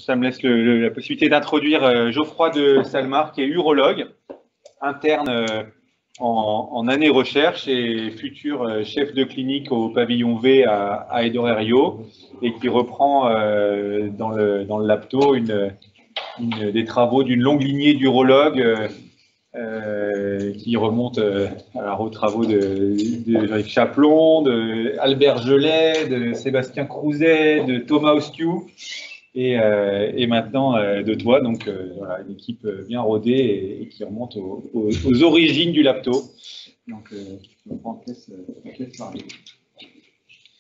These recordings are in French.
ça me laisse la possibilité d'introduire Geoffroy de Salmar, qui est urologue, interne en année recherche et futur chef de clinique au pavillon V à Edorerio, et qui reprend dans le LAPTO des travaux d'une longue lignée d'urologues qui remontent aux travaux de Jean-Yves Chaplon, de Albert Gelet, de Sébastien Crouzet, de Thomas Ostiou, et maintenant de toi. Donc voilà, une équipe bien rodée et qui remonte aux origines du LAPTO. Donc je te laisse parler.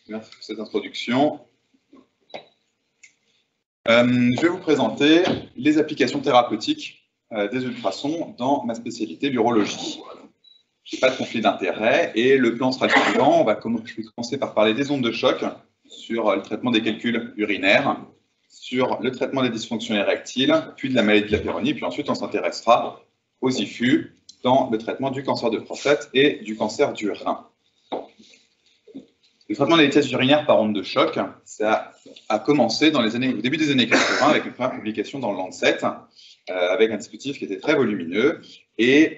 Merci pour cette introduction. Je vais vous présenter les applications thérapeutiques des ultrasons dans ma spécialité, l'urologie. Je n'ai pas de conflit d'intérêt et le plan sera le suivant. Je vais commencer par parler des ondes de choc sur le traitement des calculs urinaires, sur le traitement des dysfonctions érectiles, puis de la maladie de la Peyronie, puis ensuite on s'intéressera aux IFU dans le traitement du cancer de prostate et du cancer du rein. Le traitement des tests urinaires par ondes de choc, ça a commencé au début des années 80 avec une première publication dans le Lancet, avec un dispositif qui était très volumineux et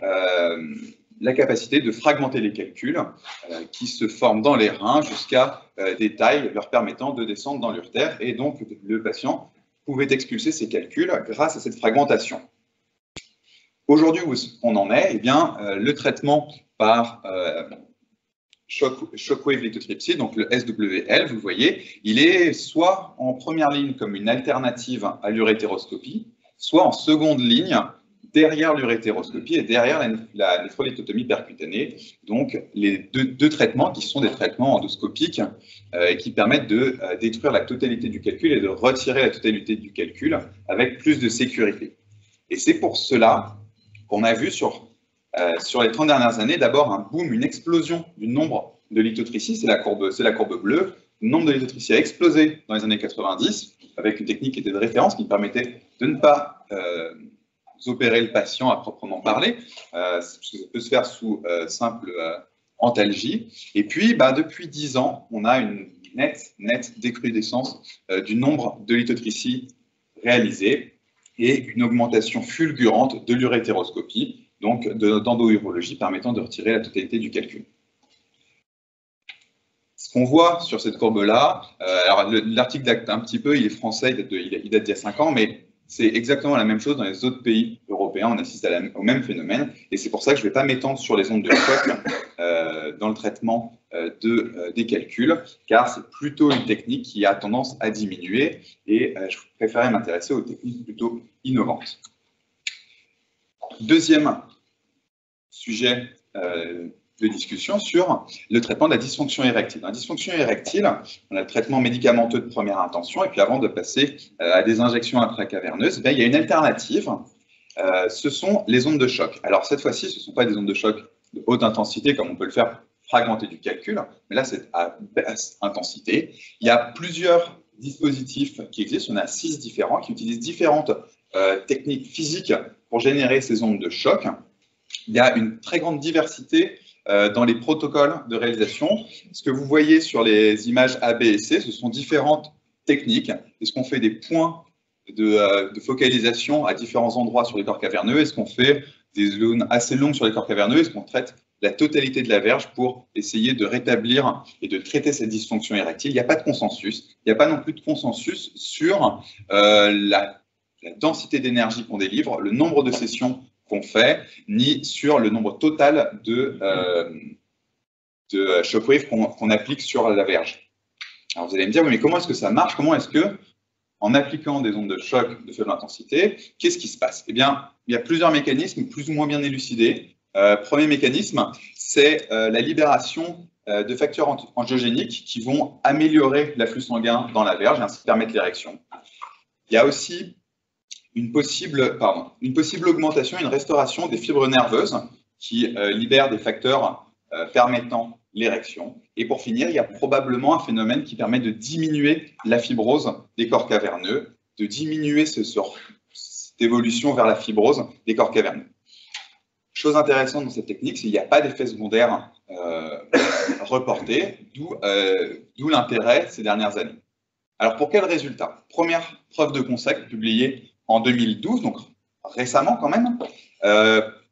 la capacité de fragmenter les calculs qui se forment dans les reins jusqu'à des tailles leur permettant de descendre dans l'urtère, et donc le patient pouvait expulser ces calculs grâce à cette fragmentation. Aujourd'hui, où on en est, eh bien, le traitement par shockwave lithotripsy, donc le SWL, vous le voyez, il est soit en première ligne comme une alternative à l'urétéroscopie, soit en seconde ligne derrière l'urétéroscopie et derrière la néphrolithotomie percutanée. Donc les deux traitements qui sont des traitements endoscopiques et qui permettent de détruire la totalité du calcul et de retirer la totalité du calcul avec plus de sécurité. Et c'est pour cela qu'on a vu sur les 30 dernières années, d'abord un boom, une explosion du nombre de lithotricies, c'est la courbe bleue. Le nombre de lithotricies a explosé dans les années 90 avec une technique qui était de référence qui permettait de ne pas opérer le patient à proprement parler, parce que ça peut se faire sous simple antalgie. Et puis, depuis 10 ans, on a une nette décrudescence du nombre de lithotricies réalisées et une augmentation fulgurante de l'urétéroscopie, donc d'endourologie permettant de retirer la totalité du calcul. Ce qu'on voit sur cette courbe-là, alors l'article date un petit peu, il est français, il date d'il y a 5 ans, mais c'est exactement la même chose dans les autres pays européens, on assiste au même phénomène, et c'est pour ça que je ne vais pas m'étendre sur les ondes de choc dans le traitement des calculs, car c'est plutôt une technique qui a tendance à diminuer, et je préférais m'intéresser aux techniques plutôt innovantes. Deuxième sujet de discussion sur le traitement de la dysfonction érectile. Dans la dysfonction érectile, on a le traitement médicamenteux de première intention, et puis avant de passer à des injections intracaverneuses, il y a une alternative, ce sont les ondes de choc. Alors cette fois-ci, ce ne sont pas des ondes de choc de haute intensité, comme on peut le faire fragmenter du calcul, mais là c'est à basse intensité. Il y a plusieurs dispositifs qui existent, on a 6 différents, qui utilisent différentes techniques physiques pour générer ces ondes de choc. Il y a une très grande diversité dans les protocoles de réalisation. Ce que vous voyez sur les images A, B et C, ce sont différentes techniques. Est-ce qu'on fait des points de focalisation à différents endroits sur les corps caverneux? Est-ce qu'on fait des zones assez longues sur les corps caverneux? Est-ce qu'on traite la totalité de la verge pour essayer de rétablir et de traiter cette dysfonction érectile? Il n'y a pas de consensus. Il n'y a pas non plus de consensus sur la densité d'énergie qu'on délivre, le nombre de sessions qu'on fait, ni sur le nombre total de shockwave qu'on applique sur la verge. Alors vous allez me dire, oui, mais comment est-ce que ça marche? Comment est-ce que, en appliquant des ondes de choc de faible intensité, qu'est-ce qui se passe? Eh bien, il y a plusieurs mécanismes plus ou moins bien élucidés. Premier mécanisme, c'est la libération de facteurs angiogéniques qui vont améliorer l'afflux sanguin dans la verge et ainsi permettre l'érection. Il y a aussi une possible augmentation, une restauration des fibres nerveuses qui libèrent des facteurs permettant l'érection. Et pour finir, il y a probablement un phénomène qui permet de diminuer la fibrose des corps caverneux, de diminuer cette évolution vers la fibrose des corps caverneux. Chose intéressante dans cette technique, c'est qu'il n'y a pas d'effet secondaire reporté, d'où l'intérêt ces dernières années. Alors, pour quel résultat? Première preuve de concept publiée en 2012, donc récemment quand même.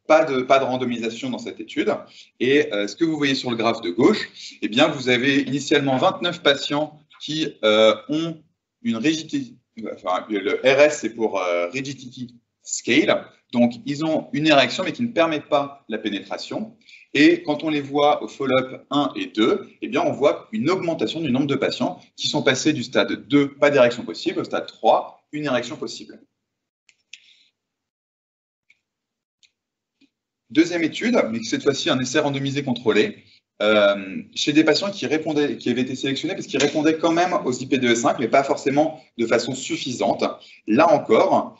Pas de randomisation dans cette étude. Et ce que vous voyez sur le graphe de gauche, eh bien, vous avez initialement 29 patients qui ont une rigidité, enfin, le RS c'est pour Rigidity Scale, donc ils ont une érection mais qui ne permet pas la pénétration. Et quand on les voit au follow-up 1 et 2, eh bien, on voit une augmentation du nombre de patients qui sont passés du stade 2, pas d'érection possible, au stade 3, une érection possible. Deuxième étude, mais cette fois-ci un essai randomisé contrôlé, chez des patients qui avaient été sélectionnés parce qu'ils répondaient quand même aux IP2E5, mais pas forcément de façon suffisante. Là encore,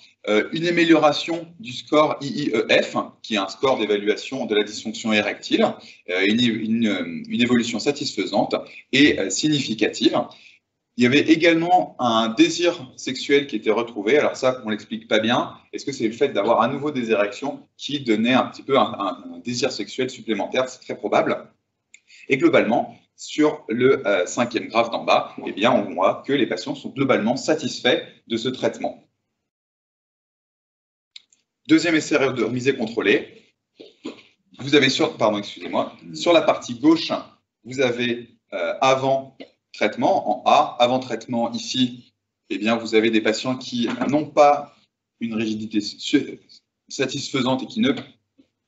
une amélioration du score IIEF, qui est un score d'évaluation de la dysfonction érectile, une évolution satisfaisante et significative. Il y avait également un désir sexuel qui était retrouvé. Alors ça, on ne l'explique pas bien. Est-ce que c'est le fait d'avoir à nouveau des érections qui donnait un petit peu un désir sexuel supplémentaire? C'est très probable. Et globalement, sur le cinquième graphe d'en bas, eh bien, on voit que les patients sont globalement satisfaits de ce traitement. Deuxième essai randomisé contrôlé. Vous avez sur la partie gauche, vous avez avant traitement, en A, avant traitement ici, eh bien, vous avez des patients qui n'ont pas une rigidité satisfaisante et qui ne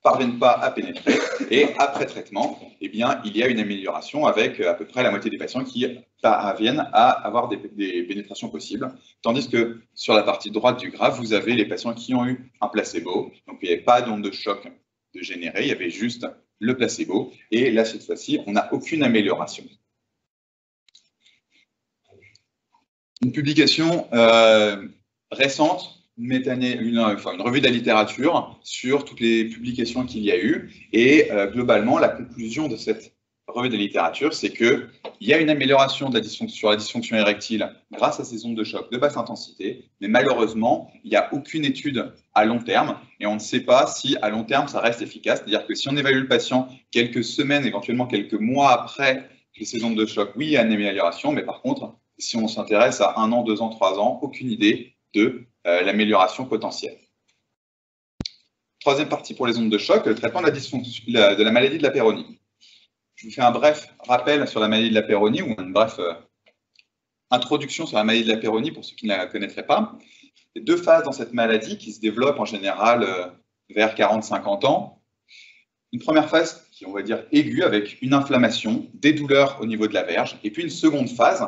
parviennent pas à pénétrer. Et après traitement, eh bien, il y a une amélioration avec à peu près la moitié des patients qui parviennent à avoir des pénétrations possibles. Tandis que sur la partie droite du graphe, vous avez les patients qui ont eu un placebo. Donc, il n'y avait pas d'onde de choc de générer, il y avait juste le placebo. Et là, cette fois-ci, on n'a aucune amélioration. Une publication récente, une revue de la littérature sur toutes les publications qu'il y a eu. Et globalement, la conclusion de cette revue de la littérature, c'est qu'il y a une amélioration de sur la dysfonction érectile grâce à ces ondes de choc de basse intensité. Mais malheureusement, il n'y a aucune étude à long terme. Et on ne sait pas si à long terme, ça reste efficace. C'est-à-dire que si on évalue le patient quelques semaines, éventuellement quelques mois après ces ondes de choc, oui, il y a une amélioration. Mais par contre, si on s'intéresse à 1 an, 2 ans, 3 ans, aucune idée de l'amélioration potentielle. Troisième partie pour les ondes de choc, le traitement de la maladie de la Peyronie. Je vous fais un bref rappel sur la maladie de la Peyronie, ou une bref introduction sur la maladie de la Peyronie pour ceux qui ne la connaîtraient pas. Il y a 2 phases dans cette maladie qui se développent en général vers 40-50 ans. Une première phase qui, on va dire, aiguë, avec une inflammation, des douleurs au niveau de la verge, et puis une seconde phase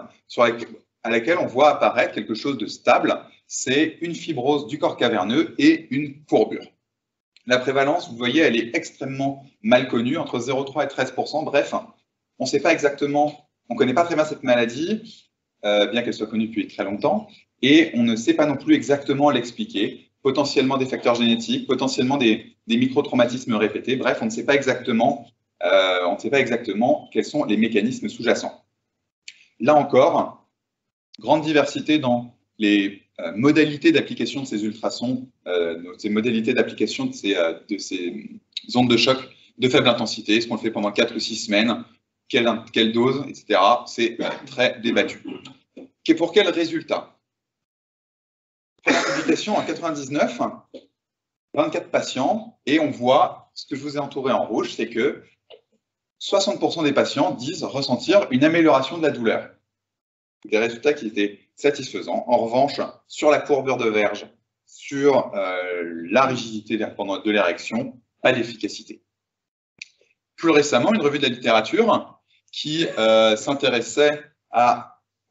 à laquelle on voit apparaître quelque chose de stable, c'est une fibrose du corps caverneux et une courbure. La prévalence, vous voyez, elle est extrêmement mal connue, entre 0,3 et 13%. Bref, on ne sait pas exactement, on ne connaît pas très bien cette maladie, bien qu'elle soit connue depuis très longtemps, et on ne sait pas non plus exactement l'expliquer. Potentiellement des facteurs génétiques, potentiellement des microtraumatismes répétés. Bref, on ne sait pas exactement quels sont les mécanismes sous-jacents. Là encore, grande diversité dans les modalités d'application de ces ultrasons, ces modalités d'application de ces ondes de choc de faible intensité. Est-ce qu'on le fait pendant 4 ou 6 semaines? Quelle dose, etc. C'est très débattu. Pour quel résultat? Première publication en 99, 24 patients, et on voit, ce que je vous ai entouré en rouge, c'est que 60% des patients disent ressentir une amélioration de la douleur. Des résultats qui étaient satisfaisants. En revanche, sur la courbure de verge, sur la rigidité de l'érection, pas d'efficacité. Plus récemment, une revue de la littérature qui s'intéressait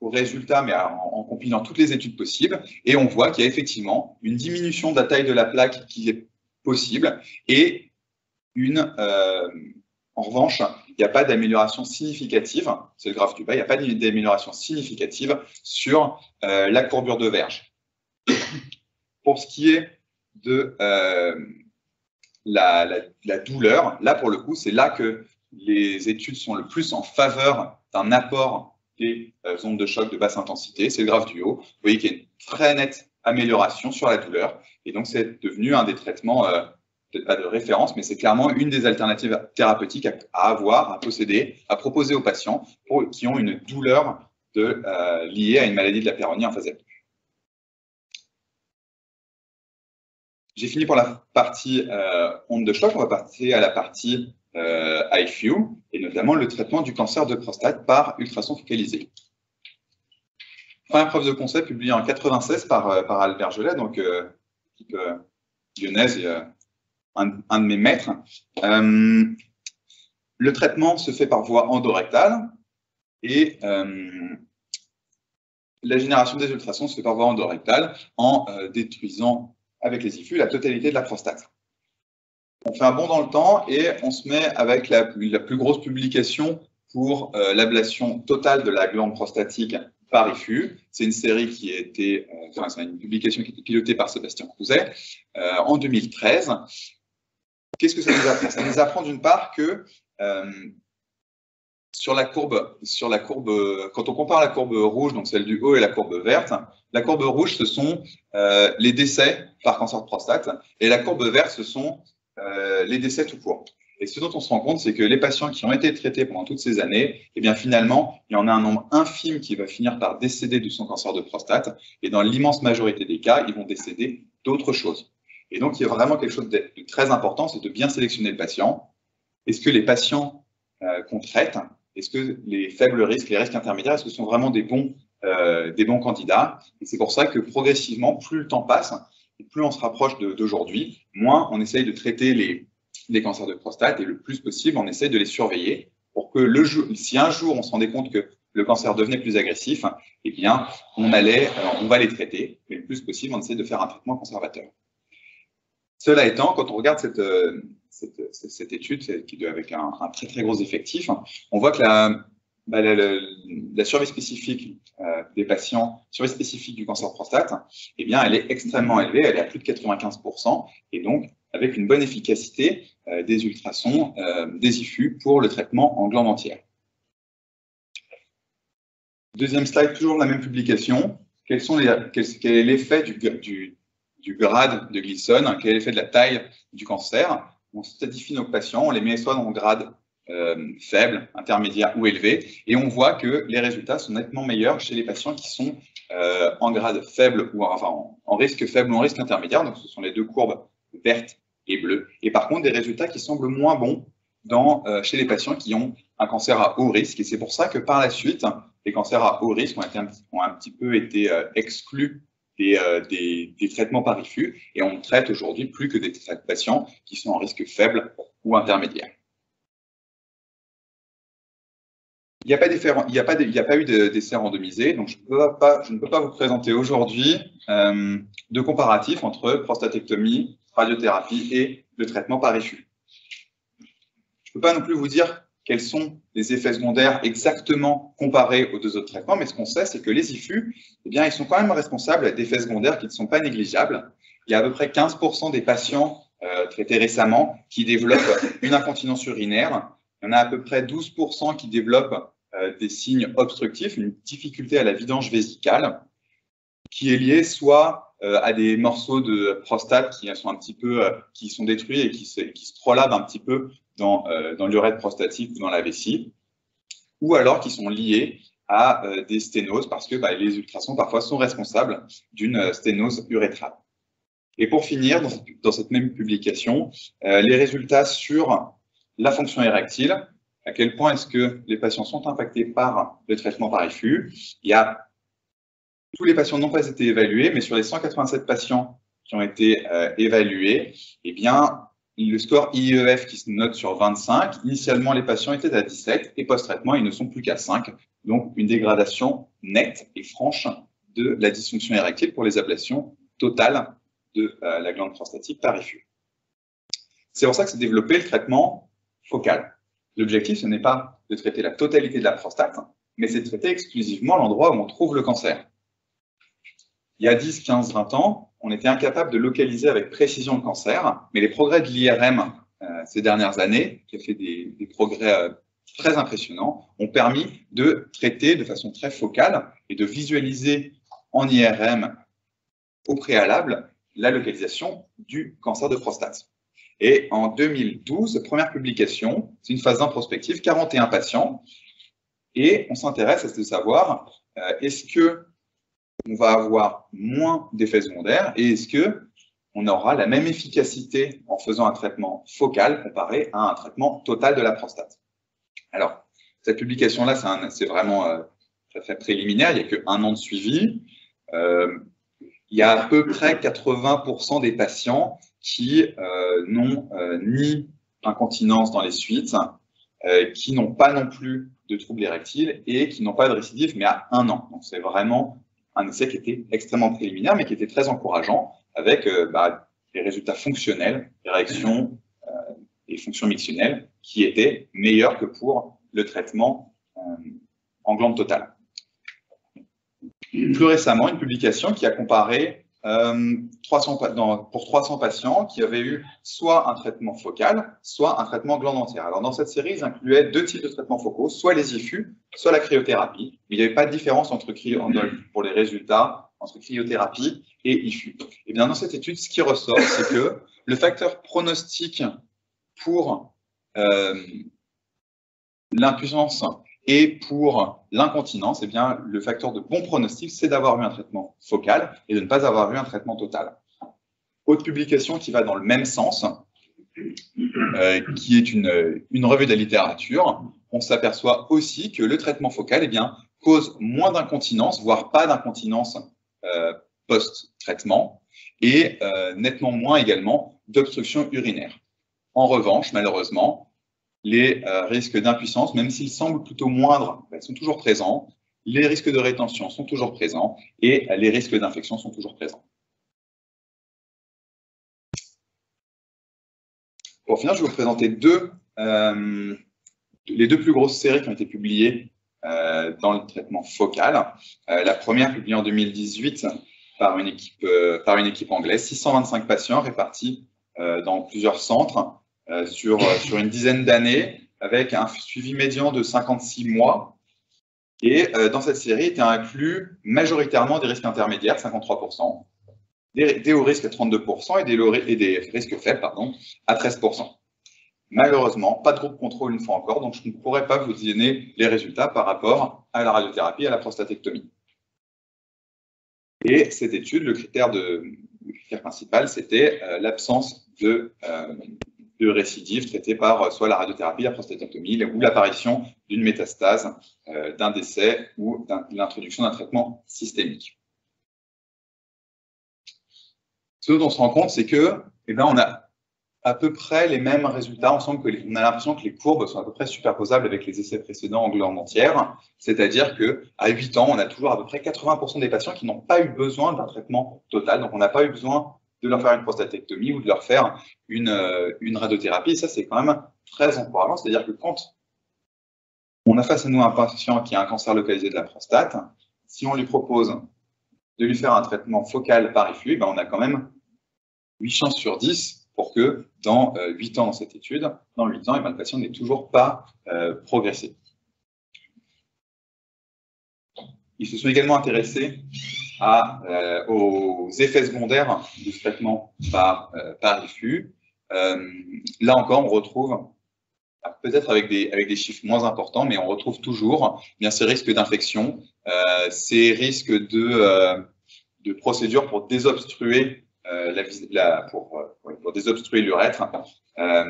aux résultats, mais en compilant toutes les études possibles, et on voit qu'il y a effectivement une diminution de la taille de la plaque qui est possible, et en revanche, il n'y a pas d'amélioration significative, c'est le graphe du bas, il n'y a pas d'amélioration significative sur la courbure de verge. Pour ce qui est de la douleur, là pour le coup, c'est là que les études sont le plus en faveur d'un apport des ondes de choc de basse intensité, c'est le graphe du haut. Vous voyez qu'il y a une très nette amélioration sur la douleur, et donc c'est devenu un des traitements, peut-être pas de référence, mais c'est clairement une des alternatives thérapeutiques à avoir, à posséder, à proposer aux patients qui ont une douleur liées à une maladie de la péronie en phase aiguë. J'ai fini pour la partie onde de choc. On va passer à la partie IFU, et notamment le traitement du cancer de prostate par ultrason focalisé. Première preuve de concept publiée en 1996 par Albert Gelet, donc équipe lyonnaise et un de mes maîtres. Le traitement se fait par voie endorectale et la génération des ultrasons se fait par voie endorectale en détruisant avec les IFU la totalité de la prostate. On fait un bond dans le temps et on se met avec la plus grosse publication pour l'ablation totale de la glande prostatique par IFU. C'est une série qui a été, c'est une publication qui a été pilotée par Sébastien Crouzet en 2013. Qu'est-ce que ça nous apprend? Ça nous apprend d'une part que sur la courbe, quand on compare la courbe rouge, donc celle du haut, et la courbe verte, la courbe rouge, ce sont les décès par cancer de prostate, et la courbe verte, ce sont les décès tout court. Et ce dont on se rend compte, c'est que les patients qui ont été traités pendant toutes ces années, eh bien finalement, il y en a un nombre infime qui va finir par décéder de son cancer de prostate, et dans l'immense majorité des cas, ils vont décéder d'autres choses. Et donc, il y a vraiment quelque chose de très important, c'est de bien sélectionner le patient. Est-ce que les patients qu'on traite, est-ce que les faibles risques, les risques intermédiaires, est-ce que ce sont vraiment des bons candidats? Et c'est pour ça que progressivement, plus le temps passe, et plus on se rapproche d'aujourd'hui, moins on essaye de traiter les cancers de prostate, et le plus possible, on essaye de les surveiller pour que si un jour on se rendait compte que le cancer devenait plus agressif, eh bien, on va les traiter, mais le plus possible, on essaie de faire un traitement conservateur. Cela étant, quand on regarde cette étude avec un très très gros effectif, on voit que la survie spécifique des patients, survie spécifique du cancer de prostate, eh bien, elle est extrêmement élevée, elle est à plus de 95%, et donc avec une bonne efficacité des ultrasons, des IFU pour le traitement en glande entière. Deuxième slide, toujours la même publication. Quel est l'effet du grade de Gleason, quel est l'effet de la taille du cancer? On stratifie nos patients, on les met soit dans le grade faible, intermédiaire ou élevé, et on voit que les résultats sont nettement meilleurs chez les patients qui sont en grade faible, ou enfin en risque faible ou en risque intermédiaire, donc ce sont les deux courbes vertes et bleues, et par contre des résultats qui semblent moins bons chez les patients qui ont un cancer à haut risque, et c'est pour ça que par la suite, les cancers à haut risque ont un petit peu été exclus des traitements par IFU, et on ne traite aujourd'hui plus que des patients qui sont en risque faible ou intermédiaire. Il n'y a pas eu d'essai randomisé, donc je ne peux pas vous présenter aujourd'hui de comparatif entre prostatectomie, radiothérapie et le traitement par IFU. Je ne peux pas non plus vous dire quels sont les effets secondaires exactement comparés aux deux autres traitements, mais ce qu'on sait, c'est que les IFU, eh bien, ils sont quand même responsables d'effets secondaires qui ne sont pas négligeables. Il y a à peu près 15% des patients traités récemment qui développent une incontinence urinaire. Il y en a à peu près 12% qui développent des signes obstructifs, une difficulté à la vidange vésicale, qui est liée soit à des morceaux de prostate qui sont un petit peu, qui sont détruits et qui se prolabent un petit peu dans l'urètre prostatique ou dans la vessie, ou alors qui sont liés à des sténoses, parce que les ultrasons parfois sont responsables d'une sténose urétrale. Et pour finir, dans cette même publication, les résultats sur la fonction érectile, à quel point est-ce que les patients sont impactés par le traitement par IFU. Tous les patients n'ont pas été évalués, mais sur les 187 patients qui ont été évalués, eh bien, le score IEF qui se note sur 25, initialement les patients étaient à 17 et post-traitement ils ne sont plus qu'à 5, donc une dégradation nette et franche de la dysfonction érectile pour les ablations totales de la glande prostatique par IFU. C'est pour ça que s'est développé le traitement focal. L'objectif, ce n'est pas de traiter la totalité de la prostate, mais c'est de traiter exclusivement l'endroit où on trouve le cancer. Il y a 10, 15, 20 ans, on était incapable de localiser avec précision le cancer, mais les progrès de l'IRM ces dernières années, qui a fait des progrès très impressionnants, ont permis de traiter de façon très focale et de visualiser en IRM au préalable la localisation du cancer de prostate. Et en 2012, première publication, c'est une phase 1 prospective, 41 patients, Et on s'intéresse à savoir, est-ce qu'on va avoir moins d'effets secondaires et est-ce qu'on aura la même efficacité en faisant un traitement focal comparé à un traitement total de la prostate. Alors, cette publication-là, c'est vraiment très préliminaire, il n'y a qu'un an de suivi. Il y a à peu près 80% des patients qui n'ont ni incontinence dans les suites, qui n'ont pas non plus de troubles érectiles et qui n'ont pas de récidive, mais à 1 an. Donc, c'est vraiment un essai qui était extrêmement préliminaire, mais qui était très encourageant, avec des résultats fonctionnels, érections et fonctions mictionnelles, qui étaient meilleurs que pour le traitement en glande totale. Plus récemment, une publication qui a comparé pour 300 patients qui avaient eu soit un traitement focal, soit un traitement glande entière. Alors, dans cette série, ils incluaient 2 types de traitements focaux, soit les IFU, soit la cryothérapie. Mais il n'y avait pas de différence pour les résultats entre cryothérapie et IFU. Et bien, dans cette étude, ce qui ressort, c'est que le facteur pronostic pour l'impuissance et pour l'incontinence, eh bien, le facteur de bon pronostic, c'est d'avoir eu un traitement focal et de ne pas avoir eu un traitement total. Autre publication qui va dans le même sens, qui est une revue de la littérature, on s'aperçoit aussi que le traitement focal, eh bien, cause moins d'incontinence, voire pas d'incontinence post-traitement, et nettement moins également d'obstruction urinaire. En revanche, malheureusement, les risques d'impuissance, même s'ils semblent plutôt moindres, ils sont toujours présents. Les risques de rétention sont toujours présents et les risques d'infection sont toujours présents. Pour finir, je vais vous présenter les 2 plus grosses séries qui ont été publiées dans le traitement focal. La première, publiée en 2018 par une équipe anglaise, 625 patients répartis dans plusieurs centres, sur une dizaine d'années, avec un suivi médian de 56 mois. Et dans cette série étaient inclus majoritairement des risques intermédiaires, 53%, des hauts risques à 32% et des risques faibles, à 13%. Malheureusement, pas de groupe contrôle une fois encore, donc je ne pourrais pas vous donner les résultats par rapport à la radiothérapie et à la prostatectomie. Et cette étude, le critère principal, c'était l'absence de récidive traitée par soit la radiothérapie, la prostatectomie ou l'apparition d'une métastase, d'un décès ou l'introduction d'un traitement systémique. Ce dont on se rend compte, c'est que, on a à peu près les mêmes résultats. On a l'impression que les courbes sont à peu près superposables avec les essais précédents en glande entière, c'est-à-dire qu'à 8 ans, on a toujours à peu près 80% des patients qui n'ont pas eu besoin d'un traitement total, donc on n'a pas eu besoin de leur faire une prostatectomie ou de leur faire une radiothérapie. Et ça, c'est quand même très encourageant. C'est-à-dire que quand on a face à nous un patient qui a un cancer localisé de la prostate, si on lui propose de lui faire un traitement focal par IFU, on a quand même 8 chances sur 10 pour que dans 8 ans dans cette étude, dans 8 ans, le patient n'ait toujours pas progressé. Ils se sont également intéressés aux effets secondaires du traitement par IFU. Là encore, on retrouve, peut-être avec des chiffres moins importants, mais on retrouve toujours bien ces risques d'infection, ces risques de procédures pour désobstruer pour désobstruer l'urètre,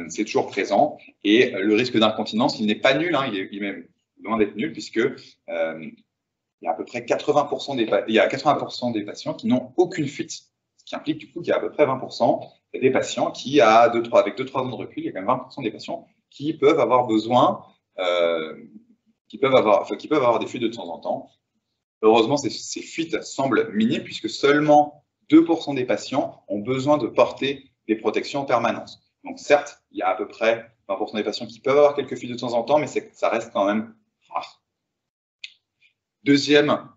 c'est toujours présent. Et le risque d'incontinence, il n'est pas nul, il est même loin d'être nul, puisque il y a à peu près 80% des patients qui n'ont aucune fuite, ce qui implique du coup qu'il y a à peu près 20% des patients qui, avec 2-3 ans de recul, il y a quand même 20% des patients qui peuvent avoir besoin, qui peuvent avoir des fuites de temps en temps. Heureusement, ces fuites semblent minimes, puisque seulement 2% des patients ont besoin de porter des protections en permanence. Donc certes, il y a à peu près 20% des patients qui peuvent avoir quelques fuites de temps en temps, mais ça reste quand même rare. Deuxième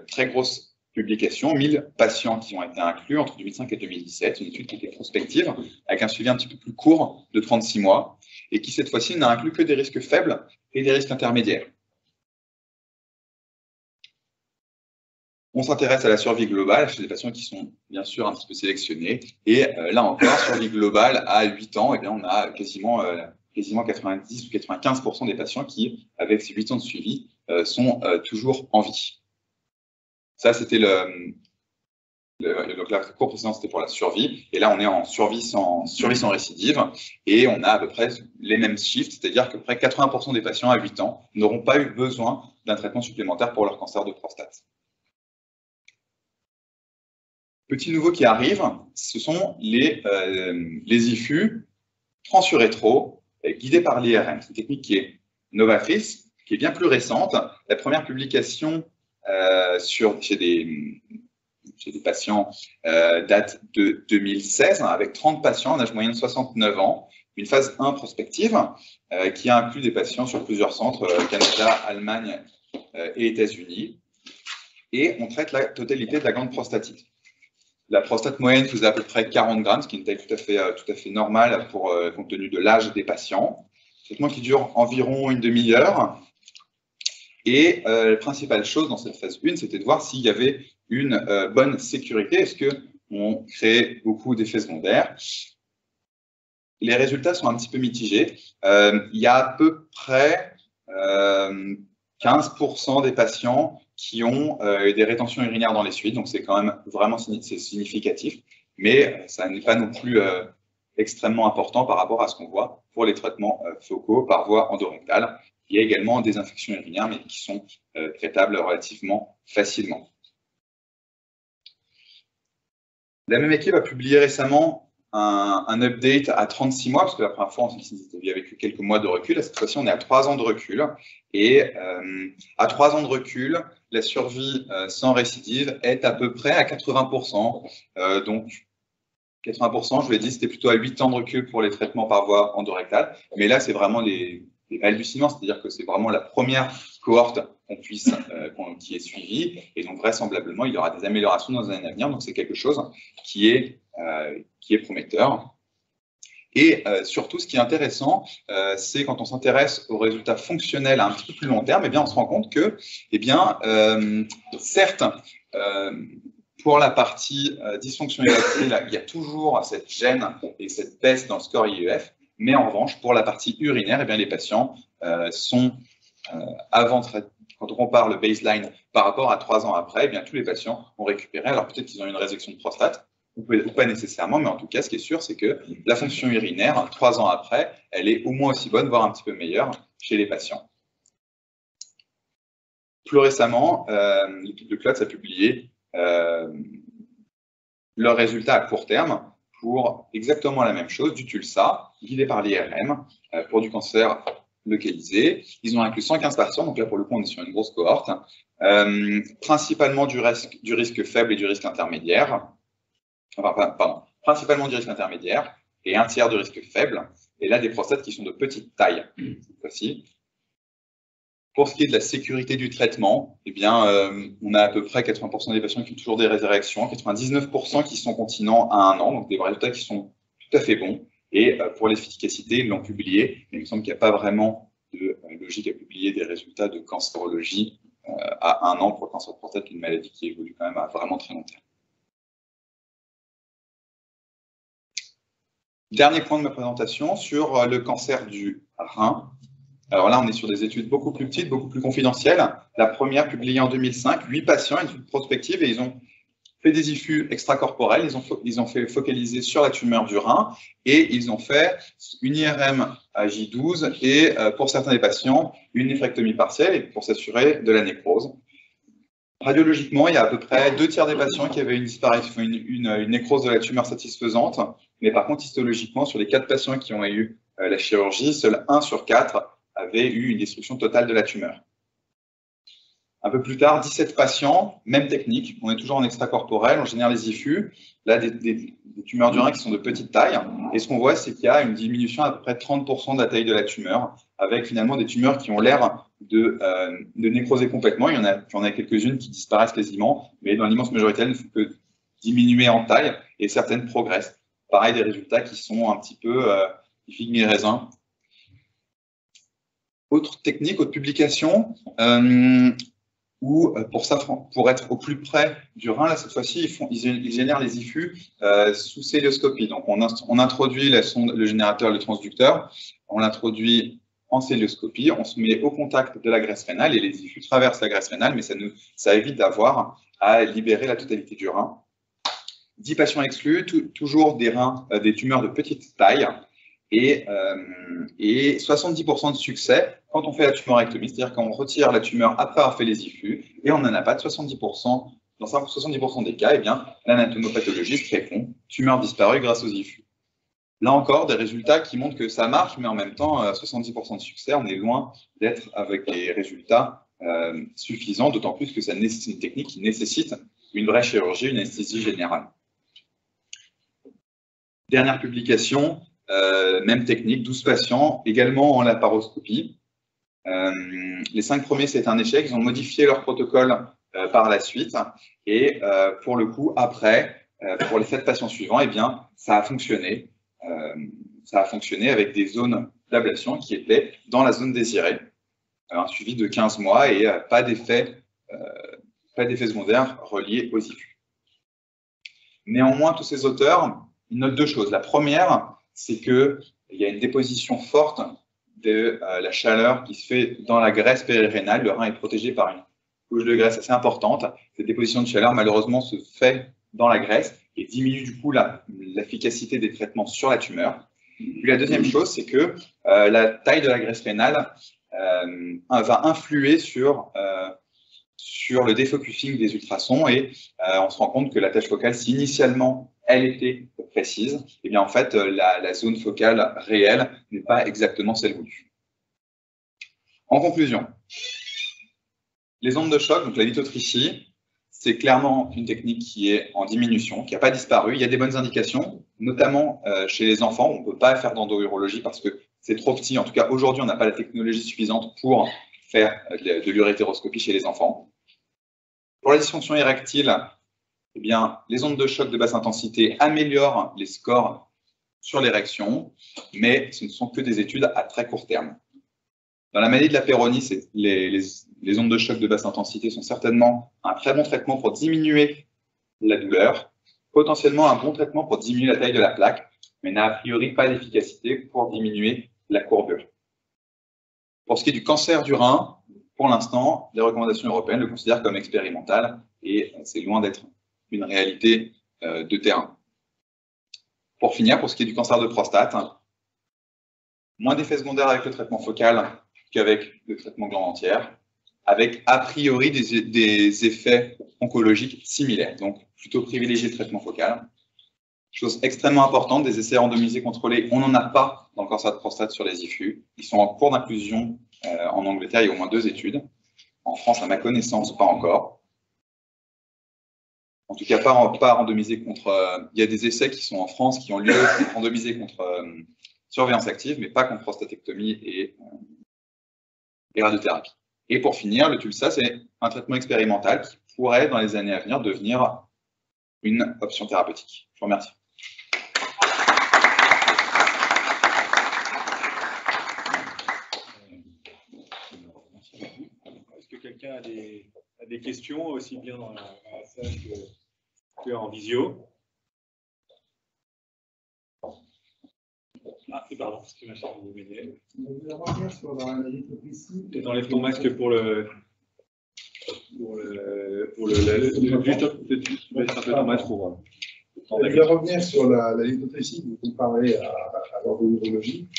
très grosse publication, 1000 patients qui ont été inclus entre 2005 et 2017, une étude qui était prospective, avec un suivi un petit peu plus court de 36 mois, et qui cette fois-ci n'a inclus que des risques faibles et des risques intermédiaires. On s'intéresse à la survie globale chez des patients qui sont bien sûr un petit peu sélectionnés. Et là encore, survie globale à 8 ans, on a quasiment quasiment 90 ou 95% des patients qui, avec ces 8 ans de suivi, sont toujours en vie. Ça, c'était donc la courbe précédente, c'était pour la survie. Et là, on est en survie sans récidive. Et on a à peu près les mêmes chiffres, c'est-à-dire que près 80% des patients à 8 ans n'auront pas eu besoin d'un traitement supplémentaire pour leur cancer de prostate. Petit nouveau qui arrive, ce sont les IFU transurétro guidés par l'IRM. C'est une technique qui est novatrice, qui est bien plus récente. La première publication chez des patients date de 2016, avec 30 patients en âge moyen de 69 ans. Une phase 1 prospective qui a inclus des patients sur plusieurs centres, Canada, Allemagne et États-Unis. Et on traite la totalité de la glande prostatique. La prostate moyenne faisait à peu près 40 grammes, ce qui est une taille tout à fait normale compte tenu de l'âge des patients. Traitement qui dure environ une demi-heure. Et la principale chose dans cette phase 1, c'était de voir s'il y avait une bonne sécurité. Est-ce qu'on crée beaucoup d'effets secondaires? Les résultats sont un petit peu mitigés. Il y a à peu près 15% des patients qui ont des rétentions urinaires dans les suites, donc c'est quand même vraiment significatif, mais ça n'est pas non plus extrêmement important par rapport à ce qu'on voit pour les traitements focaux par voie endorectale. Il y a également des infections urinaires, mais qui sont traitables relativement facilement. La même équipe a publié récemment un update à 36 mois, parce que la première fois, il y avait que quelques mois de recul. Cette fois-ci, on est à 3 ans de recul. Et à 3 ans de recul, la survie sans récidive est à peu près à 80%. Donc, 80%, je vous l'ai dit, c'était plutôt à 8 ans de recul pour les traitements par voie endorectale. Mais là, c'est vraiment des hallucinants, c'est-à-dire que c'est vraiment la première cohorte qui est suivie. Et donc, vraisemblablement, il y aura des améliorations dans les années à venir. Donc, c'est quelque chose qui est prometteur. Et surtout, ce qui est intéressant, c'est quand on s'intéresse aux résultats fonctionnels à un petit peu plus long terme, eh bien, on se rend compte que, eh bien, certes, pour la partie dysfonction érectile, il y a toujours cette gêne et cette baisse dans le score IEF, mais en revanche, pour la partie urinaire, eh bien, les patients sont quand on compare le baseline par rapport à 3 ans après, eh bien, tous les patients ont récupéré. Alors peut-être qu'ils ont une résection de prostate, ou pas nécessairement, mais en tout cas, ce qui est sûr, c'est que la fonction urinaire, 3 ans après, elle est au moins aussi bonne, voire un petit peu meilleure chez les patients. Plus récemment, l'équipe de Klotz a publié leurs résultats à court terme pour exactement la même chose, du TULSA, guidé par l'IRM, pour du cancer localisé. Ils ont inclus 115 patients, donc là, pour le coup, on est sur une grosse cohorte, principalement du risque faible et du risque intermédiaire. Enfin, pardon, principalement du risque intermédiaire et un tiers de risque faible. Et là, des prostates qui sont de petite taille, cette fois-ci. Pour ce qui est de la sécurité du traitement, eh bien, on a à peu près 80% des patients qui ont toujours des réactions, 99% qui sont continents à 1 an, donc des résultats qui sont tout à fait bons. Et pour l'efficacité, ils l'ont publié, mais il me semble qu'il n'y a pas vraiment de logique à publier des résultats de cancérologie à 1 an pour le cancer de prostate, une maladie qui évolue quand même à vraiment très long terme. Dernier point de ma présentation sur le cancer du rein. Alors là, on est sur des études beaucoup plus petites, beaucoup plus confidentielles. La première, publiée en 2005, 8 patients, une étude prospective, et ils ont fait des IFU extracorporels, ils ont fait focaliser sur la tumeur du rein, et ils ont fait une IRM à J12, et pour certains des patients, une néphrectomie partielle, pour s'assurer de la nécrose. Radiologiquement, il y a à peu près 2 tiers des patients qui avaient une disparition, une nécrose de la tumeur satisfaisante, mais par contre, histologiquement, sur les 4 patients qui ont eu la chirurgie, seul 1 sur 4 avait eu une destruction totale de la tumeur. Un peu plus tard, 17 patients, même technique, on est toujours en extracorporel, on génère les IFU, là des tumeurs du rein qui sont de petite taille, et ce qu'on voit, c'est qu'il y a une diminution à peu près de 30% de la taille de la tumeur, avec finalement des tumeurs qui ont l'air de nécroser complètement. Il y en a quelques-unes qui disparaissent quasiment, mais dans l'immense majorité, elles ne font que diminuer en taille, et certaines progressent. Pareil, des résultats qui sont un petit peu figue mi raisin. Autre technique, autre publication, où pour être au plus près du rein, là, cette fois-ci, ils génèrent les IFU sous célioscopie. Donc, on introduit la sonde, le générateur, le transducteur, on l'introduit en célioscopie, on se met au contact de la graisse rénale et les IFU traversent la graisse rénale, mais ça évite d'avoir à libérer la totalité du rein. 10 patients exclus, toujours des reins, des tumeurs de petite taille, et 70% de succès quand on fait la tumorectomie, c'est-à-dire quand on retire la tumeur après avoir fait les IFU, et on n'en a pas de 70%, dans 70% des cas, eh bien, l'anatomopathologiste répond « tumeur disparue grâce aux IFU ». Là encore, des résultats qui montrent que ça marche, mais en même temps, 70% de succès, on est loin d'être avec des résultats suffisants, d'autant plus que c'est une technique qui nécessite une vraie chirurgie, une anesthésie générale. Dernière publication, même technique, 12 patients, également en laparoscopie. Les 5 premiers, c'est un échec. Ils ont modifié leur protocole par la suite. Et pour le coup, après, pour les 7 patients suivants, eh bien, ça a fonctionné. Ça a fonctionné avec des zones d'ablation qui étaient dans la zone désirée. Un suivi de 15 mois et pas d'effet secondaire relié aux IFU. Néanmoins, tous ces auteurs, ils notent 2 choses. La première, c'est qu'il y a une déposition forte de la chaleur qui se fait dans la graisse périrénale. Le rein est protégé par une couche de graisse assez importante. Cette déposition de chaleur, malheureusement, se fait dans la graisse et diminue du coup l'efficacité des traitements sur la tumeur. Puis la deuxième chose, c'est que la taille de la graisse rénale va influer sur le défocusing des ultrasons et on se rend compte que la tâche focale, si initialement elle était précise, eh bien en fait la zone focale réelle n'est pas exactement celle voulue. En conclusion, les ondes de choc, donc la lithotrichie, c'est clairement une technique qui est en diminution, qui n'a pas disparu. Il y a des bonnes indications, notamment chez les enfants. On ne peut pas faire d'endourologie parce que c'est trop petit. En tout cas, aujourd'hui, on n'a pas la technologie suffisante pour faire de l'urétéroscopie chez les enfants. Pour la dysfonction érectile, eh bien, les ondes de choc de basse intensité améliorent les scores sur l'érection, mais ce ne sont que des études à très court terme. Dans la maladie de la Peyronie, les ondes de choc de basse intensité sont certainement un très bon traitement pour diminuer la douleur, potentiellement un bon traitement pour diminuer la taille de la plaque, mais n'a a priori pas d'efficacité pour diminuer la courbure. Pour ce qui est du cancer du rein, pour l'instant, les recommandations européennes le considèrent comme expérimental et c'est loin d'être une réalité de terrain. Pour finir, pour ce qui est du cancer de prostate, moins d'effets secondaires avec le traitement focal qu'avec le traitement gland entière, avec a priori des effets oncologiques similaires. Donc, plutôt privilégier le traitement focal. Chose extrêmement importante, des essais randomisés contrôlés, on n'en a pas dans le cancer de prostate sur les IFU. Ils sont en cours d'inclusion en Angleterre, il y a au moins 2 études. En France, à ma connaissance, pas encore. En tout cas, pas randomisés contre... il y a des essais qui sont en France qui ont lieu randomisés contre surveillance active, mais pas contre prostatectomie et radiothérapie. Et pour finir, le TULSA, c'est un traitement expérimental qui pourrait, dans les années à venir, devenir une option thérapeutique. Je vous remercie. Est-ce que quelqu'un a des questions, aussi bien dans la salle qu'en visio? Ah, pardon, parce que ma chaîne vous m'aider. T'enlèves ton masque pour le. Juste un peu ton masque pour. Je vais revenir sur la lithotrichie, vous comparez à l'endourologie.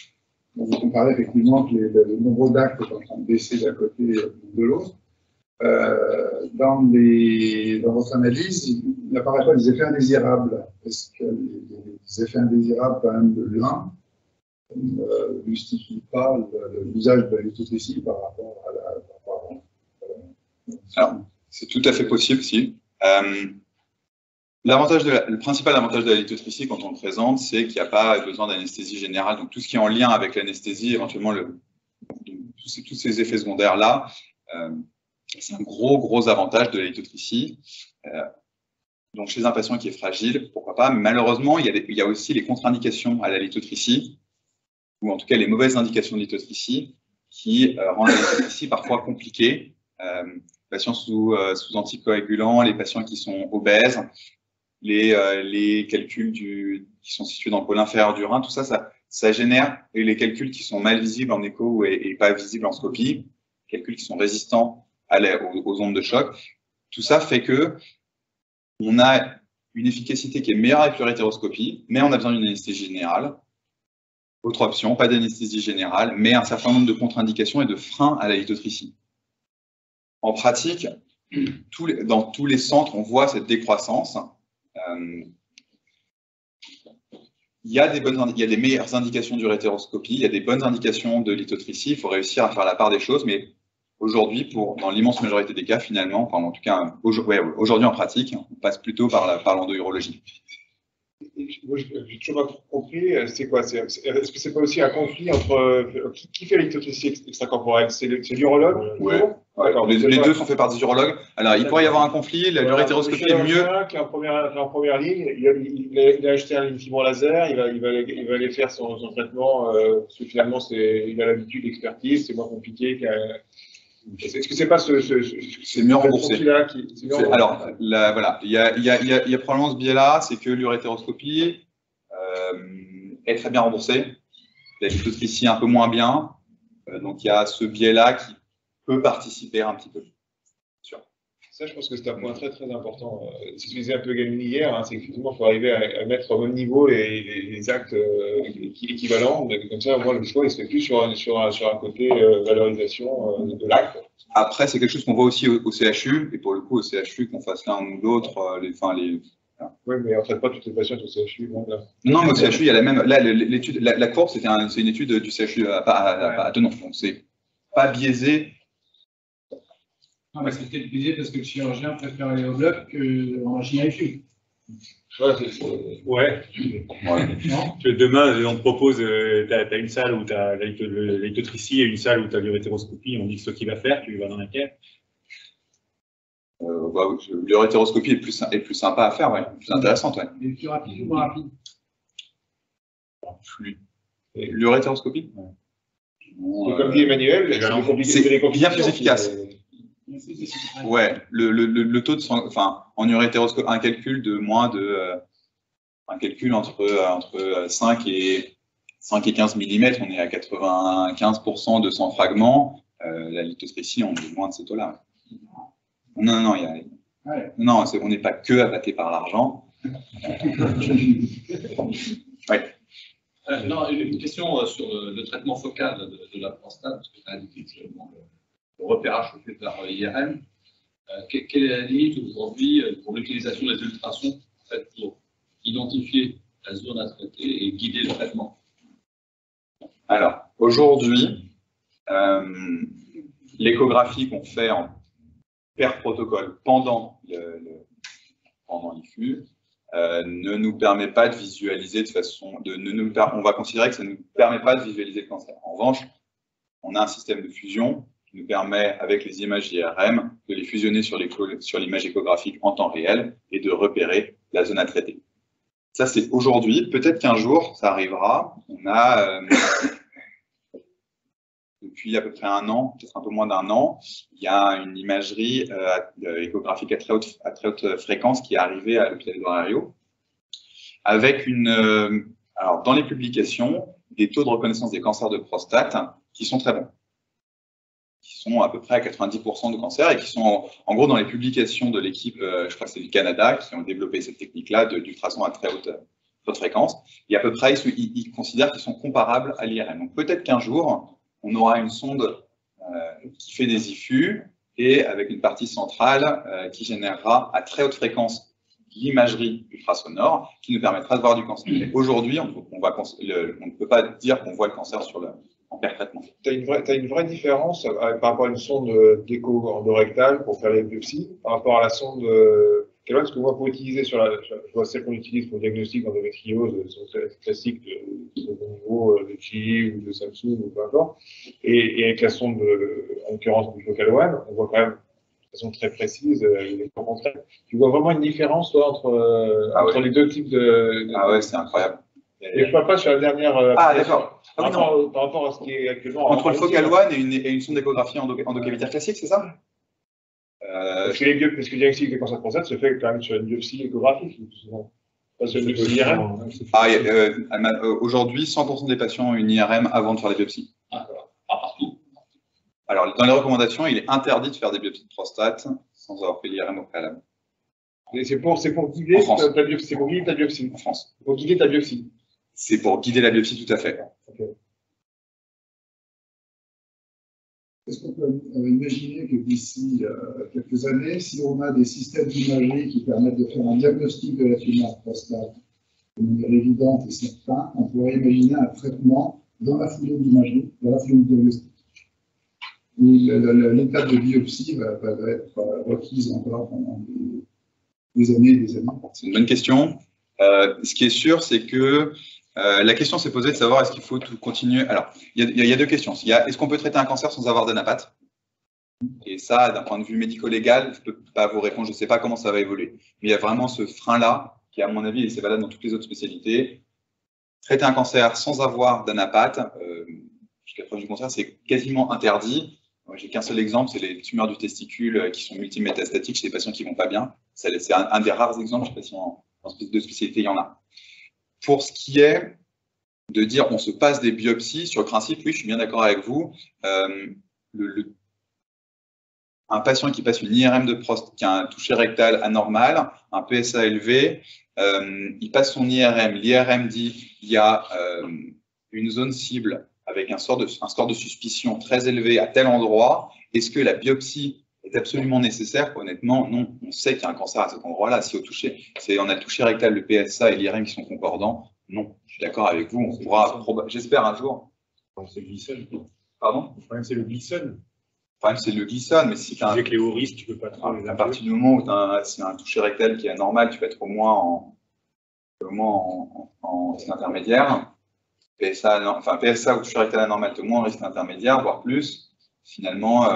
Vous comparez effectivement que le nombre d'actes est en train de baisser d'un côté et de l'autre. Dans votre analyse, il n'apparaît pas des effets indésirables. Est-ce que les effets indésirables quand même de l'un ne justifient pas l'usage de la lithotrichie par rapport à Alors, c'est tout à fait possible, si. Le principal avantage de la lithotrichie, quand on le présente, c'est qu'il n'y a pas besoin d'anesthésie générale. Donc, tout ce qui est en lien avec l'anesthésie, éventuellement, tous ces effets secondaires-là, c'est un gros avantage de la lithotrichie. Donc, chez un patient qui est fragile, pourquoi pas. Mais malheureusement, il y a aussi les contre-indications à la lithotrichie, ou en tout cas les mauvaises indications de lithotrichie, qui rendent la lithotrichie parfois compliquée. patients sous anticoagulants, les patients qui sont obèses, les calculs qui sont situés dans le pôle inférieur du rein, tout ça, ça génère, et les calculs qui sont mal visibles en écho et pas visibles en scopie, calculs qui sont résistants aux ondes de choc, tout ça fait que on a une efficacité qui est meilleure avec l'urétéroscopie, mais on a besoin d'une anesthésie générale. Autre option, pas d'anesthésie générale, mais un certain nombre de contre-indications et de freins à la lithotricie. En pratique, dans tous les centres, on voit cette décroissance. Il y a des meilleures indications d'urétéroscopie, il y a des bonnes indications de lithotricie, il faut réussir à faire la part des choses, mais aujourd'hui, dans l'immense majorité des cas, finalement, enfin, en tout cas, aujourd'hui en pratique, on passe plutôt par l'endourologie. Moi, j'ai toujours pas compris, c'est quoi? Est-ce que c'est pas aussi un conflit entre qui fait la lithotricie extracorporelle? C'est l'urologue? Oui. Les deux sont faits par des urologues. Alors, il pourrait y avoir un conflit, l'urétéroscopie est mieux. Qui est en première ligne, il a acheté un fibrant laser, il va aller faire son traitement, parce que finalement, il a l'habitude d'expertise, c'est moins compliqué Est-ce que c'est pas c'est mieux remboursé. Alors, voilà, il y a probablement ce biais-là, c'est que l'urétéroscopie est très bien remboursée, la lithotricie un peu moins bien, donc il y a ce biais-là qui peut participer un petit peu. Ça, je pense que c'est un point très très important. C'est ce que disait un peu Galini hier, hein, c'est qu'effectivement, il faut arriver à mettre au même niveau les actes équivalents. Comme ça, au moins, le choix, il se fait plus sur un côté valorisation de l'acte. Après, c'est quelque chose qu'on voit aussi au CHU, et pour le coup, au CHU, qu'on fasse l'un ou l'autre, Oui, mais on ne traite pas toutes les patients au CHU. Non, mais au CHU, il y a la même. Là, la courbe, c'est une étude du CHU à Tenon, donc c'est pas biaisé. Non, mais c'est peut-être biaisé parce que le chirurgien préfère aller au bloc qu'en machine à études. Ouais. Demain, on te propose, tu as une salle où tu as la lithotricie et une salle où tu as l'urétéroscopie. On dit que ce qu'il va faire, tu vas dans laquelle? L'urétéroscopie est plus sympa à faire, ouais, plus intéressante. Ouais. Et plus rapide ou moins rapide? L'urétéroscopie? Comme dit Emmanuel, c'est bien plus efficace. Ouais, le taux de en urétéroscopie, un calcul entre 5 et 15 mm, on est à 95% de sang fragments. La lithotricie, on est loin de ces taux-là. Non, on n'est pas que abatté par l'argent. Ouais. Non, une question sur le traitement focal de la prostate, parce que tu as indiqué le repérage fait par IRM. Quelle est la limite aujourd'hui pour l'utilisation des ultrasons pour identifier la zone à traiter et guider le traitement? Alors, aujourd'hui, l'échographie qu'on fait en per protocole pendant l'IFU ne nous permet pas de visualiser de façon. On va considérer que ça ne nous permet pas de visualiser le cancer. En revanche, on a un système de fusion qui nous permet, avec les images IRM, de les fusionner sur l'image échographique en temps réel et de repérer la zone à traiter. Ça, c'est aujourd'hui. Peut-être qu'un jour, ça arrivera. On a, depuis à peu près un an, peut-être un peu moins d'un an, il y a une imagerie échographique à très haute fréquence qui est arrivée à l'hôpital d'Orario, avec alors, dans les publications, des taux de reconnaissance des cancers de prostate qui sont très bons, qui sont à peu près à 90% de cancers et qui sont en gros dans les publications de l'équipe, je crois que c'est du Canada, qui ont développé cette technique-là d'ultrason à très haute fréquence. Et à peu près, ils considèrent qu'ils sont comparables à l'IRM. Donc peut-être qu'un jour, on aura une sonde qui fait des IFU et avec une partie centrale qui générera à très haute fréquence l'imagerie ultrasonore qui nous permettra de voir du cancer. Aujourd'hui, on ne peut pas dire qu'on voit le cancer en per-traitement. Tu as une vraie différence par rapport à une sonde d'écho endorectale pour faire les biopsies, par rapport à la sonde parce que moi, pour utiliser je vois celle qu'on utilise pour le diagnostic d'endométriose, c'est classique de niveau de GE ou de Samsung ou peu importe, et avec la sonde, en l'occurrence du Focal One, on voit quand même de façon très précise les contraires. Tu vois vraiment une différence, toi, entre les deux types de... Ah ouais, c'est incroyable. Et je ne parle pas sur la dernière... d'accord. Par rapport à ce qui est actuellement... Entre le Focal One et une sonde d'échographie endocavitaire classique, c'est ça? Parce que le diagnostic des cancers de prostate se fait quand même sur une biopsie échographique, souvent. Pas sur une biopsie IRM. Aujourd'hui, 100% des patients ont une IRM avant de faire les biopsies. Ah, partout. Alors, dans les recommandations, il est interdit de faire des biopsies de prostate sans avoir fait l'IRM au préalable. Et c'est pour guider ta biopsie. C'est pour guider ta biopsie. En France. Pour guider ta biopsie. C'est pour guider la biopsie, tout à fait. Okay. Est-ce qu'on peut imaginer que d'ici quelques années, si on a des systèmes d'imagerie qui permettent de faire un diagnostic de la tumeur prostate de manière évidente et certain, on pourrait imaginer un traitement dans la foulée d'imagerie, dans la foulée du diagnostic, où l'étape de biopsie va être requise encore pendant des années et des années. C'est une bonne question. Ce qui est sûr, c'est que la question s'est posée de savoir est-ce qu'il faut tout continuer. Alors, il y a deux questions. Est-ce qu'on peut traiter un cancer sans avoir d'anapathe? Et ça, d'un point de vue médico-légal, je ne peux pas vous répondre, je ne sais pas comment ça va évoluer. Mais il y a vraiment ce frein-là, qui, à mon avis, et c'est valable dans toutes les autres spécialités. Traiter un cancer sans avoir d'anapathe, jusqu'à preuve du contraire, c'est quasiment interdit. J'ai qu'un seul exemple, c'est les tumeurs du testicule qui sont multimétastatiques chez des patients qui ne vont pas bien. C'est un des rares exemples, je ne sais pas si en deux spécialités, il y en a. Pour ce qui est de dire on se passe des biopsies, sur le principe, oui, je suis bien d'accord avec vous. Un patient qui passe une IRM de prostate, qui a un toucher rectal anormal, un PSA élevé, il passe son IRM. L'IRM dit il y a une zone cible avec un score de suspicion très élevé à tel endroit. Est-ce que la biopsie est absolument nécessaire? Honnêtement, non. On sait qu'il y a un cancer à cet endroit-là. Si on a le toucher rectal, le PSA et l'IRM qui sont concordants, non. Je suis d'accord avec vous. On pourra, j'espère un jour. C'est le glissone. Pardon? Le problème, c'est le glissone. Le problème, c'est le glissone. Mais si tu disais que les hauts risques, tu peux pas trop. À partir du moment où c'est un toucher rectal qui est anormal, tu vas être au moins en risque intermédiaire. PSA ou toucher rectal anormal, tu es au moins en risque intermédiaire, voire plus. Finalement,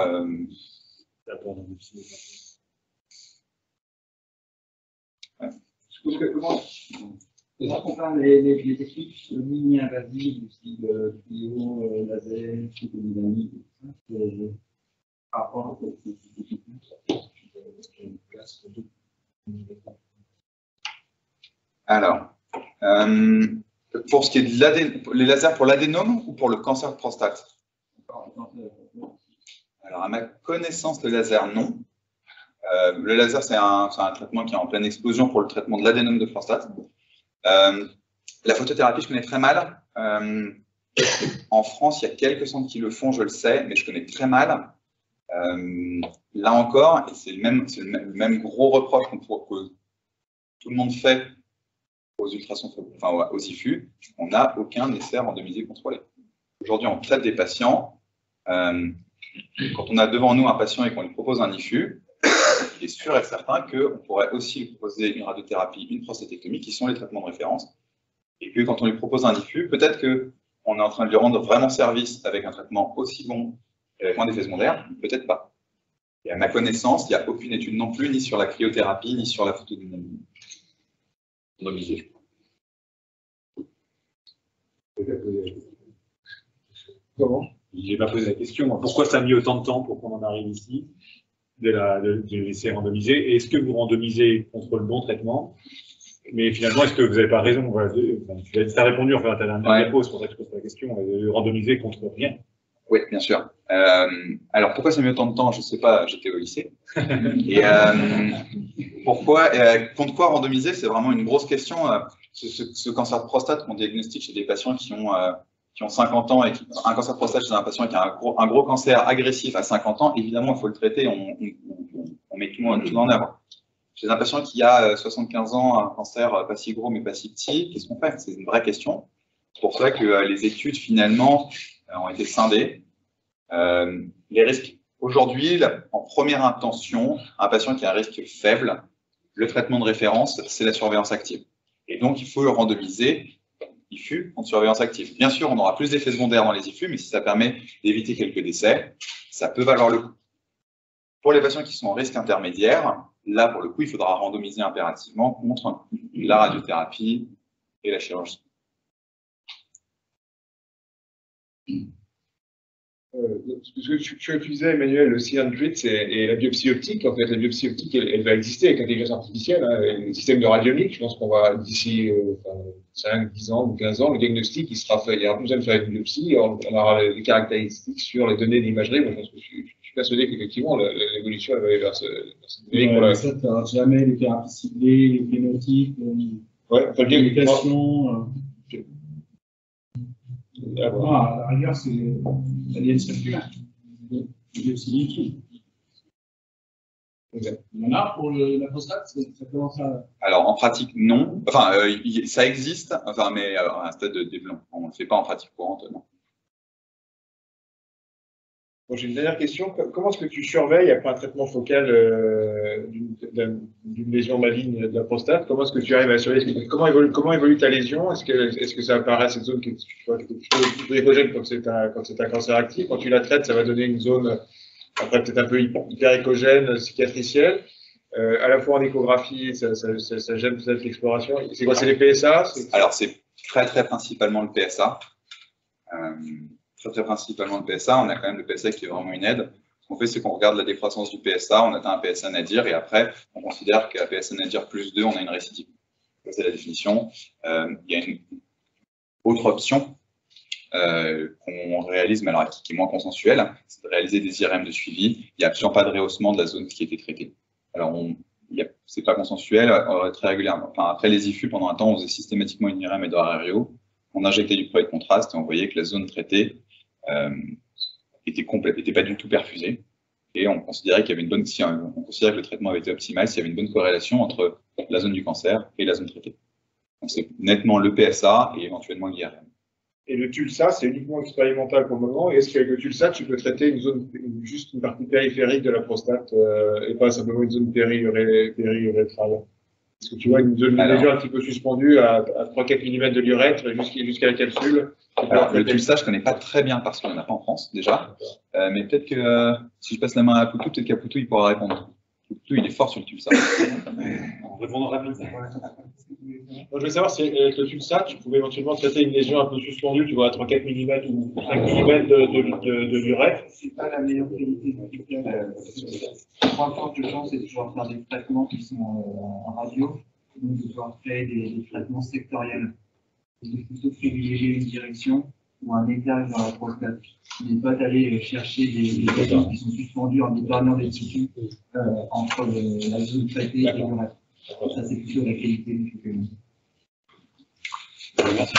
Comment on parle les techniques mini-invasives du style bio, laser, psychodynamique, par rapport aux techniques. Alors, pour ce qui est de les lasers pour l'adénome ou pour le cancer de prostate? Alors, à ma connaissance, le laser, non. Le laser, c'est un traitement qui est en pleine explosion pour le traitement de l'adénome de prostate. La photothérapie, je connais très mal. En France, il y a quelques centres qui le font, je le sais, mais je connais très mal. Là encore, et c'est le même gros reproche que tout le monde fait aux ultrasons, enfin aux IFU, on n'a aucun essai randomisé contrôlé. Aujourd'hui, on traite des patients. Quand on a devant nous un patient et qu'on lui propose un IFU, il est sûr et certain qu'on pourrait aussi lui proposer une radiothérapie, une prostatectomie, qui sont les traitements de référence. Et que quand on lui propose un IFU, peut-être qu'on est en train de lui rendre vraiment service avec un traitement aussi bon et avec moins d'effets secondaires, peut-être pas. Et à ma connaissance, il n'y a aucune étude non plus, ni sur la cryothérapie, ni sur la photodynamie. Comment? Je n'ai pas posé la question. Pourquoi ça a mis autant de temps pour qu'on en arrive ici, de l'essai randomisé? Et est-ce que vous randomisez contre le bon traitement? Mais finalement, est-ce que vous n'avez pas raison? Voilà, tu as répondu en fait à ta dernière réponse, c'est pour ça que je pose la question. Randomiser contre rien. Oui, bien sûr. Alors, pourquoi ça a mis autant de temps? Je ne sais pas, j'étais au lycée. Et pourquoi, contre quoi randomiser? C'est vraiment une grosse question. Ce cancer de prostate qu'on diagnostique chez des patients qui ont 50 ans, et un cancer de prostate chez un patient qui a un gros cancer agressif à 50 ans, évidemment, il faut le traiter, on met tout en œuvre. Chez un patient qui a 75 ans, un cancer pas si gros mais pas si petit, qu'est-ce qu'on fait? C'est une vraie question. C'est pour ça que les études, finalement, ont été scindées. Les risques, aujourd'hui, en première intention, un patient qui a un risque faible, le traitement de référence, c'est la surveillance active. Et donc, il faut le randomiser IFU en surveillance active. Bien sûr, on aura plus d'effets secondaires dans les IFU, mais si ça permet d'éviter quelques décès, ça peut valoir le coup. Pour les patients qui sont en risque intermédiaire, là, pour le coup, il faudra randomiser impérativement contre la radiothérapie et la chirurgie. Ce que tu utilisais, Emmanuel, le C100 et la biopsie optique. En fait, la biopsie optique, elle va exister avec l'intelligence artificielle. Hein, et le système de radiomique, je pense qu'on va, d'ici 5, 10 ans ou 15 ans, le diagnostic, il sera fait. Il n'y aura plus besoin de faire une biopsie. On aura les caractéristiques sur les données d'imagerie. Moi, je pense que je suis persuadé qu'effectivement, l'évolution va aller vers cette ouais, ça, tu n'auras jamais les thérapies ciblées, les phénotypes, ouais, la communication. À la rigueur, c'est l'ADN circulaire. C'est liquide. Il y en a pour la prostate, ça commence à. Alors en pratique, non. Enfin, ça existe, enfin, mais à un stade de développement. On ne le fait pas en pratique courante, non. Bon, j'ai une dernière question. Comment est-ce que tu surveilles après un traitement focal d'une lésion maligne de la prostate? Comment est-ce que tu arrives à surveiller? Comment évolue ta lésion? Est-ce que ça apparaît à cette zone qui est plutôt écogène quand c'est un cancer actif? Quand tu la traites, ça va donner une zone après peut-être un peu hyper écogène, cicatricielle. À la fois en échographie, ça gêne peut-être l'exploration. C'est quoi? C'est les PSA? Alors c'est très principalement le PSA. Très principalement le PSA, on a quand même le PSA qui est vraiment une aide. Ce qu'on fait, c'est qu'on regarde la décroissance du PSA, on atteint un PSA nadir et après, on considère qu'à PSA nadir plus 2, on a une récidive. Ça, c'est la définition. Il y a une autre option qu'on réalise, mais alors qui est moins consensuelle, c'est de réaliser des IRM de suivi. Il n'y a absolument pas de rehaussement de la zone qui a été traitée. Alors, c'est pas consensuel, très régulièrement. Enfin, après les IFU, pendant un temps, on faisait systématiquement une IRM et de RRIO. On injectait du produit de contraste et on voyait que la zone traitée était pas du tout perfusée. Et on considérait qu'il y avait une bonne, on considérait que le traitement avait été optimal s'il y avait une bonne corrélation entre la zone du cancer et la zone traitée. Donc c'est nettement le PSA et éventuellement l'IRM. Et le TULSA, c'est uniquement expérimental pour le moment. Est-ce qu'avec le TULSA, tu peux traiter une zone, juste une partie périphérique de la prostate et pas simplement une zone périurétrale? Est-ce que tu vois une lésion un petit peu suspendue à 3-4 mm de l'urètre jusqu'à la capsule? Alors, le TULSA, je ne connais pas très bien parce qu'il n'y en a pas en France déjà. Mais peut-être que si je passe la main à Poutou, peut-être qu'à Poutou, il pourra répondre. Poutou, il est fort sur le TULSA. En répondant rapidement. Je veux savoir si avec le TULSA, tu pouvais éventuellement traiter une lésion un peu suspendue, tu vois, à 3-4 mm ou 5 mm de l'urètre. C'est pas la meilleure qualité du TULSA. 3 fortes chances, c'est de pouvoir faire des traitements qui sont en radio, donc de pouvoir créer des traitements sectoriels. Il faut plutôt privilégier une direction ou un étage dans la prostate. Mais pas d'aller chercher des lésions qui sont suspendues en épargnant des tissus entre la zone traitée et l'urètre. Ça, c'est plutôt la qualité du traitement. Merci.